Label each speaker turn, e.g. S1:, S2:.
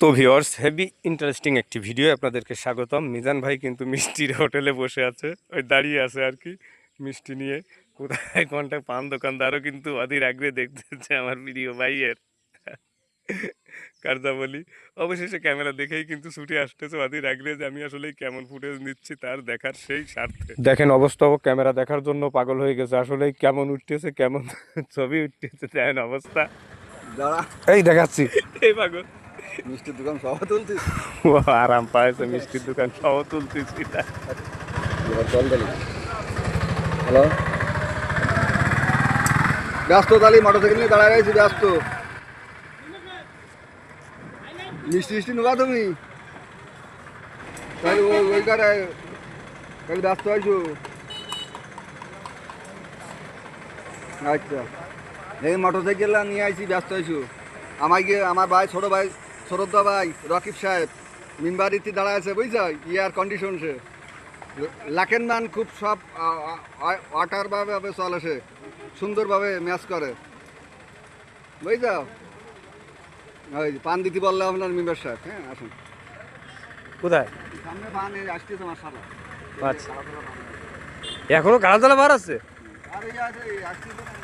S1: তো viewers, heavy interesting একটি video আপনাদেরকে স্বাগতম। মিজান ভাই কিন্তু মিষ্টির হোটেলে বসে আছে, ওই দাঁড়িয়ে আছে আর কি মিষ্টি নিয়ে। কোথায় কোনটা পান দোকানদারও কিন্তু অধীর আগ্রহে দেখতেছে আমার ভিডিও ভাইয়ের কার্যাবলী। অবশেষে ক্যামেরা দেখেই কিন্তু ছুটে আসতেছে অধীর আগ্রহে যে আমি আসলে কেমন ফুটেজ নিচ্ছি তার দেখার সেই স্বার্থে। দেখেন অবস্থা, ক্যামেরা দেখার জন্য পাগল হয়ে গেছে, আসলে কেমন উঠতেছে, কেমন ছবি উঠতেছে দেখেন অবস্থা।
S2: দাঁড়া,
S1: এই দেখাচ্ছি, এই পাগল
S2: মিষ্টির দোকান সহ তুলছিস?
S1: ও আরাম পাইছে, মিষ্টির দোকান সহ তুলতেছি।
S2: হ্যালো, ব্যস্ত তালি মোটরসাইকেল নিয়ে দাঁড়ায় গেছি, ব্যস্ত। মিষ্টি মিষ্টি নেবা তুমি? তাহলে ওই কারে তাহলে ব্যস্ত হয়েছো? আচ্ছা, এই মোটরসাইকেল নিয়ে আইছি, ব্যস্ত হয়েছো? আমাকে আমার ভাই, ছোটো ভাই, শ্রদ্ধা ভাই রকিব সাহেব মিম্বারিতে দাঁড়ায় আছে, বুঝছো? ইয়ার কন্ডিশন সে লাকেন মান খুব সব ওয়াটারভাবে চলে, সে সুন্দরভাবে ম্যাচ করে, বুঝছো? ওই পান দিতে বললে আপনার মেম্বার সাহেব। হ্যাঁ, আসুন।
S1: কোথায়?
S2: সামনে পান আসতেছে আমার সালা।
S1: আচ্ছা, এখনো গাড়া বার আছে?
S2: আর এই আসতেছে।